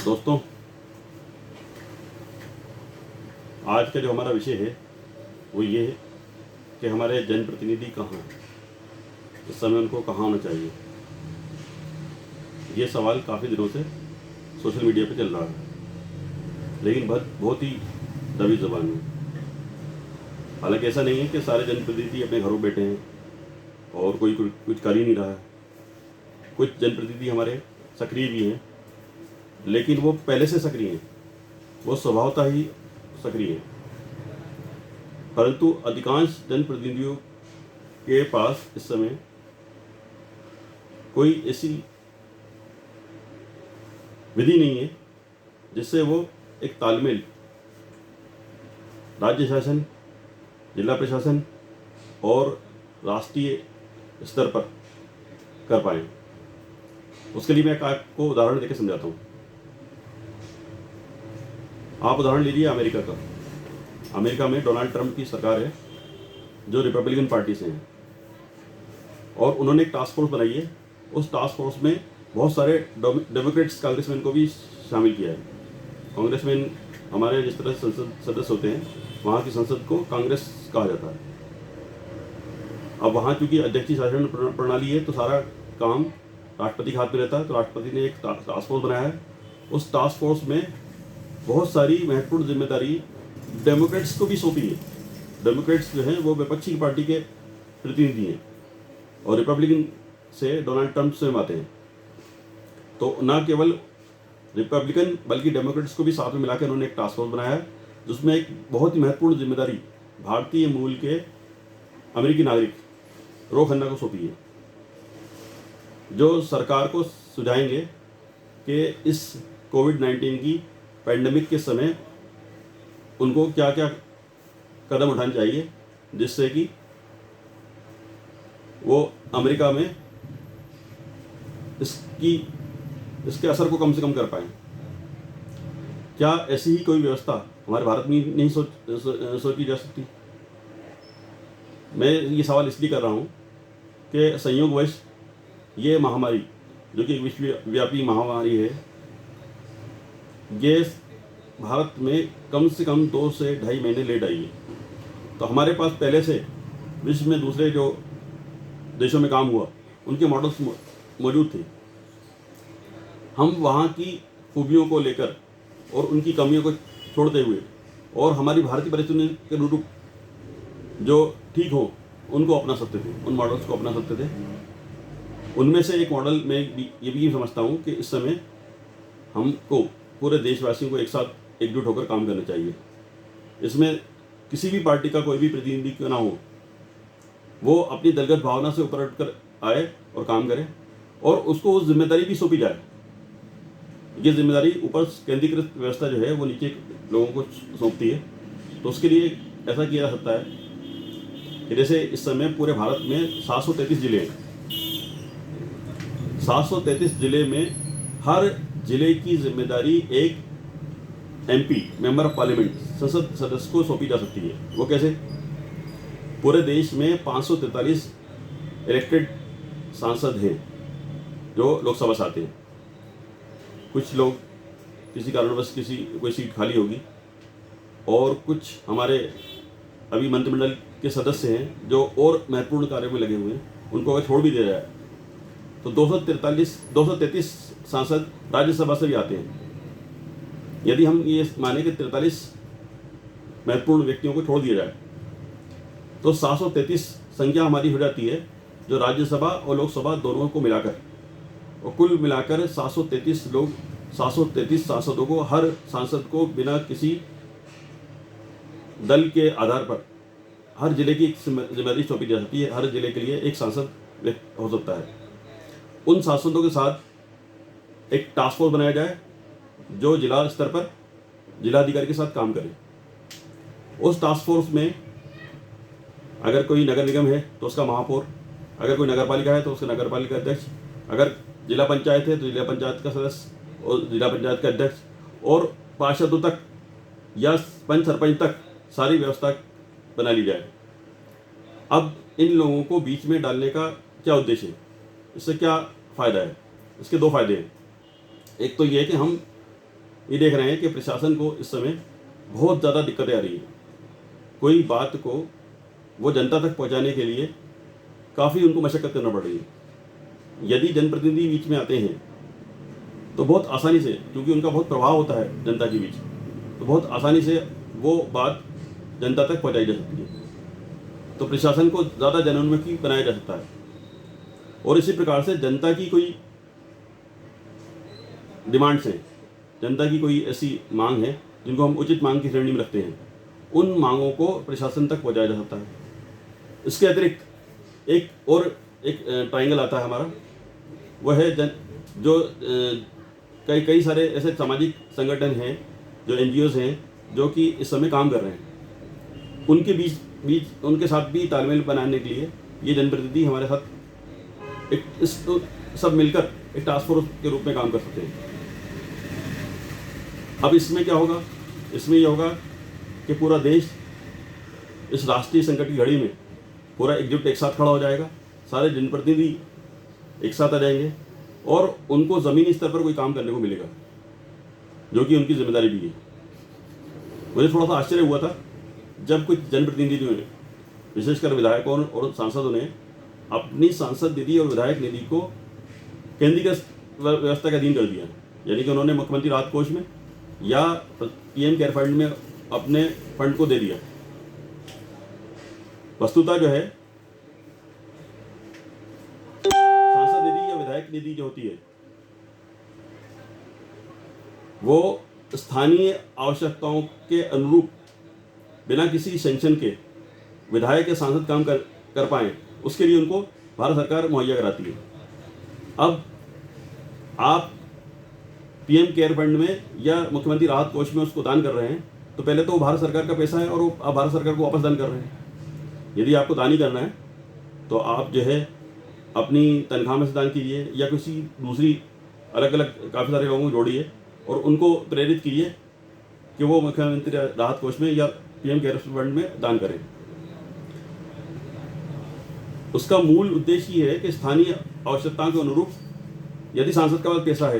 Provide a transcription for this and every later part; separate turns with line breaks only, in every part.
दोस्तों, आज का जो हमारा विषय है वो ये है कि हमारे जनप्रतिनिधि कहाँ हैं, इस समय उनको कहाँ होना चाहिए। ये सवाल काफ़ी दिनों से सोशल मीडिया पे चल रहा है, लेकिन बहुत ही दबी ज़बान में। हालांकि ऐसा नहीं है कि सारे जनप्रतिनिधि अपने घरों बैठे हैं और कोई कुछ कर ही नहीं रहा है। कुछ जनप्रतिनिधि हमारे सक्रिय भी हैं, लेकिन वो पहले से सक्रिय हैं, वो स्वभावतः ही सक्रिय हैं। परंतु अधिकांश जनप्रतिनिधियों के पास इस समय कोई ऐसी विधि नहीं है जिससे वो एक तालमेल राज्य शासन, जिला प्रशासन और राष्ट्रीय स्तर पर कर पाएँ। उसके लिए मैं आपको उदाहरण देकर समझाता हूँ। आप उदाहरण लीजिए अमेरिका का। अमेरिका में डोनाल्ड ट्रंप की सरकार है जो रिपब्लिकन पार्टी से है, और उन्होंने एक टास्क फोर्स बनाई है। उस टास्क फोर्स में बहुत सारे डेमोक्रेट्स कांग्रेसमैन को भी शामिल किया है। कांग्रेसमैन हमारे जिस तरह संसद सदस्य होते हैं, वहाँ की संसद को कांग्रेस कहा जाता है। अब वहाँ चूँकि अध्यक्षीय शासन प्रणाली है, तो सारा काम राष्ट्रपति के हाथ में रहता है। तो राष्ट्रपति ने एक टास्क फोर्स बनाया है। उस टास्क फोर्स में बहुत सारी महत्वपूर्ण जिम्मेदारी डेमोक्रेट्स को भी सौंपी है। डेमोक्रेट्स जो हैं वो विपक्षी पार्टी के प्रतिनिधि हैं और रिपब्लिकन से डोनाल्ड ट्रंप स्वयं आते हैं। तो न केवल रिपब्लिकन बल्कि डेमोक्रेट्स को भी साथ में मिलाकर उन्होंने एक टास्क फोर्स बनाया है, जिसमें एक बहुत ही महत्वपूर्ण जिम्मेदारी भारतीय मूल के अमेरिकी नागरिक रो खन्ना को सौंपी है, जो सरकार को सुझाएंगे कि इस कोविड-19 की पैंडेमिक के समय उनको क्या क्या कदम उठाने चाहिए जिससे कि वो अमेरिका में इसके असर को कम से कम कर पाएँ। क्या ऐसी ही कोई व्यवस्था हमारे भारत में नहीं सोची जा सकती? मैं ये सवाल इसलिए कर रहा हूँ कि संयोगवश ये महामारी, जो कि विश्वव्यापी महामारी है, ये भारत में कम से कम 2 से ढाई महीने लेट आई है। तो हमारे पास पहले से विश्व में दूसरे जो देशों में काम हुआ उनके मॉडल्स मौजूद थे। हम वहाँ की खूबियों को लेकर और उनकी कमियों को छोड़ते हुए और हमारी भारतीय परिस्थितियों के अनुरूप जो ठीक हो उनको अपना सकते थे, उन मॉडल्स को अपना सकते थे। उनमें से एक मॉडल मैं ये भी समझता हूँ कि इस समय हमको पूरे देशवासियों को एक साथ एकजुट होकर काम करना चाहिए। इसमें किसी भी पार्टी का कोई भी प्रतिनिधि क्यों ना हो, वो अपनी दलगत भावना से ऊपर उठकर आए और काम करे, और उसको उस जिम्मेदारी भी सौंपी जाए। ये जिम्मेदारी ऊपर केंद्रीकृत व्यवस्था जो है वो नीचे लोगों को सौंपती है। तो उसके लिए ऐसा किया जा सकता है कि जैसे इस समय पूरे भारत में 733 जिले हैं। 733 जिले में हर जिले की जिम्मेदारी एक MP, मेंबर ऑफ पार्लियामेंट, संसद सदस्य को सौंपी जा सकती है। वो कैसे? पूरे देश में 543 इलेक्टेड सांसद हैं जो लोकसभा से आते हैं। कुछ लोग किसी कारणवश कोई सीट खाली होगी, और कुछ हमारे अभी मंत्रिमंडल के सदस्य हैं जो और महत्वपूर्ण कार्यों में लगे हुए हैं, उनको अगर छोड़ भी दिया जाए तो 233 सांसद राज्यसभा से भी आते हैं। यदि हम ये माने कि 43 महत्वपूर्ण व्यक्तियों को छोड़ दिया जाए तो 733 संख्या हमारी हो जाती है, जो राज्यसभा और लोकसभा दोनों को मिलाकर, और कुल मिलाकर 733 सांसदों को, हर सांसद को बिना किसी दल के आधार पर हर जिले की एक जिम्मेदारी सौंपी जा सकती है। हर जिले के लिए एक सांसद हो सकता है। उन सांसदों के साथ एक टास्क फोर्स बनाया जाए जो जिला स्तर पर जिलाधिकारी के साथ काम करे। उस टास्क फोर्स में अगर कोई नगर निगम है तो उसका महापौर, अगर कोई नगर पालिका है तो उसका नगर पालिका अध्यक्ष, अगर जिला पंचायत है तो जिला पंचायत का सदस्य और जिला पंचायत का अध्यक्ष, और पार्षदों तक या पंच सरपंच तक सारी व्यवस्था बना ली जाए। अब इन लोगों को बीच में डालने का क्या उद्देश्य है? इससे क्या फ़ायदा है? इसके 2 फायदे हैं। एक तो ये है कि हम ये देख रहे हैं कि प्रशासन को इस समय बहुत ज़्यादा दिक्कतें आ रही हैं। कोई बात को वो जनता तक पहुंचाने के लिए काफ़ी उनको मशक्क़त करना पड़ रही है। यदि जनप्रतिनिधि बीच में आते हैं तो बहुत आसानी से, क्योंकि उनका बहुत प्रभाव होता है जनता के बीच, तो बहुत आसानी से वो बात जनता तक पहुंचाई जा सकती है। तो प्रशासन को ज़्यादा जनोन्मुखी बनाया जा सकता है। और इसी प्रकार से जनता की कोई डिमांड्स हैं, जनता की कोई ऐसी मांग है जिनको हम उचित मांग की श्रेणी में रखते हैं, उन मांगों को प्रशासन तक पहुंचाया जा सकता है। इसके अतिरिक्त एक ट्रायंगल आता है हमारा, वह है जो कई सारे ऐसे सामाजिक संगठन हैं, जो NGOs हैं, जो कि इस समय काम कर रहे हैं। उनके बीच उनके साथ भी तालमेल बनाने के लिए ये जनप्रतिनिधि हमारे साथ सब मिलकर एक टास्क फोर्स के रूप में काम कर सकते हैं। अब इसमें क्या होगा? इसमें यह होगा कि पूरा देश इस राष्ट्रीय संकट की घड़ी में पूरा एकजुट एक साथ खड़ा हो जाएगा। सारे जनप्रतिनिधि एक साथ आ जाएंगे और उनको ज़मीनी स्तर पर कोई काम करने को मिलेगा, जो कि उनकी जिम्मेदारी भी है। मुझे थोड़ा सा आश्चर्य हुआ था जब कुछ जनप्रतिनिधियों ने, विशेषकर विधायकों और सांसदों ने, अपनी सांसद निधि और विधायक निधि को केंद्रीकृत व्यवस्था के अधीन कर दिया। यानी कि उन्होंने मुख्यमंत्री राहत कोष में या PM केयर फंड में अपने फंड को दे दिया। वस्तुतः जो है सांसद निधि या विधायक निधि जो होती है वो स्थानीय आवश्यकताओं के अनुरूप बिना किसी सैंक्शन के विधायक या सांसद काम कर पाएँ, उसके लिए उनको भारत सरकार मुहैया कराती है। अब आप PM केयर फंड में या मुख्यमंत्री राहत कोष में उसको दान कर रहे हैं, तो पहले तो वो भारत सरकार का पैसा है और वो आप भारत सरकार को वापस दान कर रहे हैं। यदि आपको दान ही करना है तो आप जो है अपनी तनख्वाह में से दान कीजिए या किसी दूसरी अलग अलग काफ़ी सारे लोगों को जोड़िए और उनको प्रेरित कीजिए कि वो मुख्यमंत्री राहत कोष में या PM केयर फंड में दान करें। उसका मूल उद्देश्य ये है कि स्थानीय आवश्यकताओं के अनुरूप यदि सांसद का पास पैसा है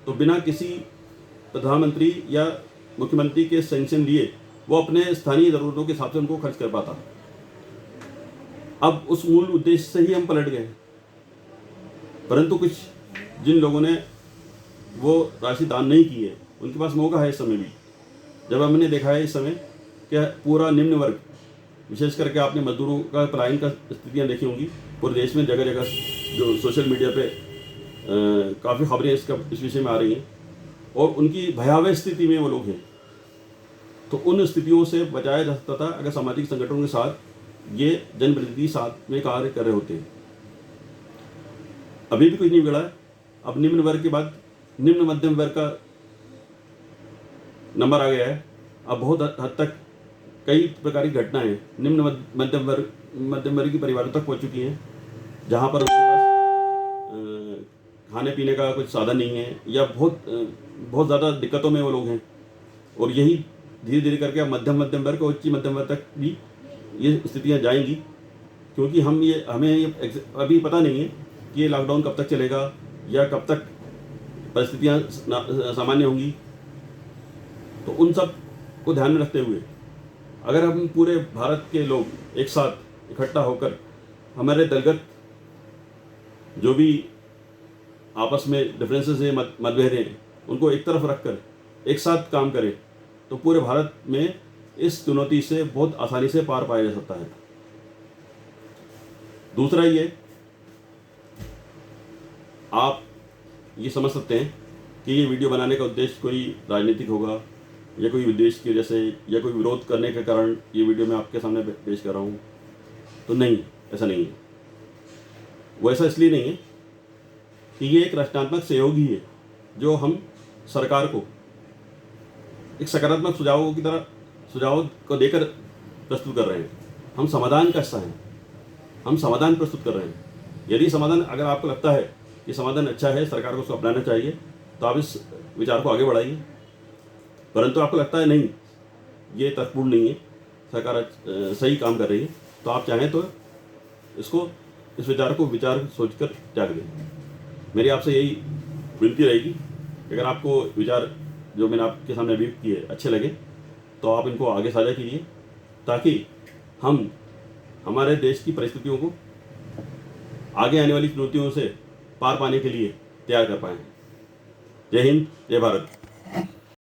तो बिना किसी प्रधानमंत्री या मुख्यमंत्री के सैंक्शन लिए वो अपने स्थानीय ज़रूरतों के हिसाब से उनको खर्च कर पाता। अब उस मूल उद्देश्य से ही हम पलट गए। परंतु कुछ जिन लोगों ने वो राशि दान नहीं की है, उनके पास मौका है इस समय भी, जब हमने देखा है इस समय कि पूरा निम्न वर्ग, विशेष करके आपने मजदूरों का पलायन का स्थितियाँ देखी होंगी पूरे देश में, जगह जगह जो सोशल मीडिया पे काफ़ी खबरें इस विषय में आ रही हैं और उनकी भयावह स्थिति में वो लोग हैं। तो उन स्थितियों से बचाया जा सकता था अगर सामाजिक संगठनों के साथ ये जनप्रतिनिधि साथ में कार्य कर रहे होते हैं। अभी भी कुछ नहीं बिगड़ा है। अब निम्न वर्ग के बाद निम्न मध्यम वर्ग का नंबर आ गया है। अब बहुत हद तक कई प्रकार की घटनाएं निम्न मध्यम वर्ग की परिवारों तक पहुंच चुकी हैं, जहां पर उनके पास खाने पीने का कुछ साधन नहीं है या बहुत ज़्यादा दिक्कतों में वो लोग हैं। और यही धीरे धीरे करके अब मध्यम वर्ग और उच्च मध्यम वर्ग तक भी ये स्थितियाँ जाएंगी, क्योंकि हमें ये अभी पता नहीं है कि ये लॉकडाउन कब तक चलेगा या कब तक परिस्थितियाँ सामान्य होंगी। तो उन सब को ध्यान में रखते हुए अगर हम पूरे भारत के लोग एक साथ इकट्ठा होकर हमारे दलगत जो भी आपस में डिफरेंसेस हैं, मतभेद हैं, उनको एक तरफ रखकर एक साथ काम करें तो पूरे भारत में इस चुनौती से बहुत आसानी से पार पाया जा सकता है। दूसरा ये, आप ये समझ सकते हैं कि ये वीडियो बनाने का उद्देश्य कोई राजनीतिक होगा या कोई उद्देश्य की वजह से या कोई विरोध करने के कारण ये वीडियो मैं आपके सामने पेश कर रहा हूँ, तो नहीं, ऐसा नहीं है। वो ऐसा इसलिए नहीं है कि ये एक रचनात्मक सहयोग ही है जो हम सरकार को एक सकारात्मक सुझाव को देकर प्रस्तुत कर रहे हैं। हम समाधान का हिस्सा हैं, हम समाधान प्रस्तुत कर रहे हैं। यदि समाधान, अगर आपको लगता है कि समाधान अच्छा है, सरकार को उसको अपनाना चाहिए, तो आप इस विचार को आगे बढ़ाइए। परंतु आपको लगता है नहीं, ये तर्कपूर्ण नहीं है, सरकार सही काम कर रही है, तो आप चाहें तो इस विचार को सोचकर त्याग दें। मेरी आपसे यही विनती रहेगी कि अगर आपको विचार जो मैंने आपके सामने अभिव्यक्त किए अच्छे लगे तो आप इनको आगे साझा कीजिए, ताकि हम हमारे देश की परिस्थितियों को आगे आने वाली चुनौतियों से पार पाने के लिए तैयार कर पाएँ। जय हिंद, जय भारत।